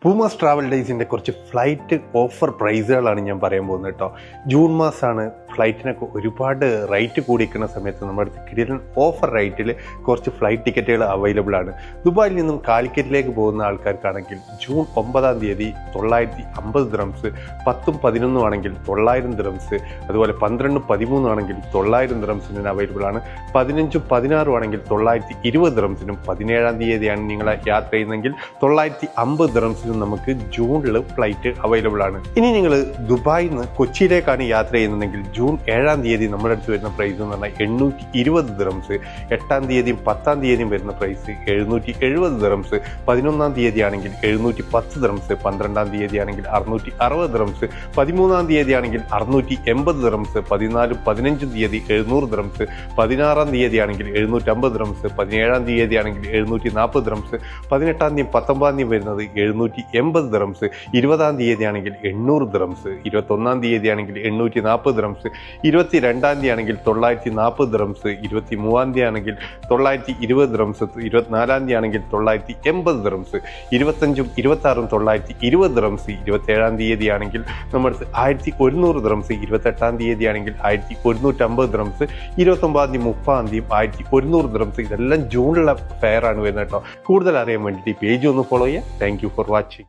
പൂമാസ് travel ഡേയ്സിൻ്റെ കുറച്ച് flight offer പ്രൈസുകളാണ് ഞാൻ പറയാൻ പോകുന്നത് കേട്ടോ. ജൂൺ മാസമാണ്. ഫ്ലൈറ്റിനൊക്കെ ഒരുപാട് റേറ്റ് കൂടിയിരിക്കുന്ന സമയത്ത് നമ്മുടെ അടുത്ത് കിടിലൻ ഓഫർ റേറ്റിൽ കുറച്ച് ഫ്ലൈറ്റ് ടിക്കറ്റുകൾ അവൈലബിൾ ആണ്. ദുബായിൽ നിന്നും കാലിക്കറ്റിലേക്ക് പോകുന്ന ആൾക്കാർക്കാണെങ്കിൽ ജൂൺ 9-ാം തീയതി 950 ദിറംസ്, 10ഉം 11ഉം ആണെങ്കിൽ 900 ദിറംസ്, അതുപോലെ 12ഉം 13ഉം ആണെങ്കിൽ 900 ദിറംസിന് അവൈലബിൾ ആണ്. 15ഉം 16ഉം ആണെങ്കിൽ 920 ദിറംസിനും, 17-ാം തീയതിയാണ് നിങ്ങൾ യാത്ര ചെയ്യുന്നതെങ്കിൽ 950 ദിറംസിനും നമുക്ക് ജൂണിൽ ഫ്ലൈറ്റ് അവൈലബിൾ ആണ്. ഇനി നിങ്ങൾ ദുബായിൽ നിന്ന് കൊച്ചിയിലേക്കാണ് യാത്ര ചെയ്യുന്നതെങ്കിൽ ജൂൺ 7-ാം തീയതി നമ്മുടെ അടുത്ത് വരുന്ന പ്രൈസ് എന്ന് പറഞ്ഞാൽ 820 ദിറംസ്, 8-ാം തീയതിയും 10-ാം തീയതിയും വരുന്ന പ്രൈസ് 770 ദിറംസ്, 11-ാം തീയതി ആണെങ്കിൽ 710 ദിറംസ്, 12-ാം തീയതി ആണെങ്കിൽ 660 ദിറംസ്, 13-ാം തീയതി ആണെങ്കിൽ 680 ദിറംസ്, 14-ഉം 15ഉം തീയതി 700 ദിറംസ്, 16-ാം തീയതി ആണെങ്കിൽ 750 ദിറംസ്, 17-ാം തീയതി ആണെങ്കിൽ 740 ദിറംസ്, 18-ാം തീയതി 19-ാം തീയതി വരുന്നത് 780 ദിറംസ്, 20-ാം തീയതി ആണെങ്കിൽ 800 ദിറംസ്, 21-ാം തീയതി ആണെങ്കിൽ 840 ദിറംസ്, 22-ാം തീയതി ആണെങ്കിൽ 940 ദിറംസ്, 23-ാം തീയതി ആണെങ്കിൽ 920 ദിറംസ്, 24-ാം തീയതി ആണെങ്കിൽ 980 ദിറംസ്, 25-ഉം 26-ഉം 920 ദിറംസ്, 27-ാം തീയതി ആണെങ്കിൽ നമ്മുടെ 1100 ദിറംസ്, 28-ാം തീയതി ആണെങ്കിൽ 1150 ദിറംസ്, 29-ാം തീയതി 30-ാം തീയതി 1100 ദിറംസ്. ഇതെല്ലാം ജൂണിലുള്ള ഫെയർ ആണ് വരുന്നത് കേട്ടോ. കൂടുതൽ അറിയാൻ വേണ്ടിയിട്ട് ഈ പേജ് ഒന്ന് ഫോളോ ചെയ്യുക. Thank you for watching.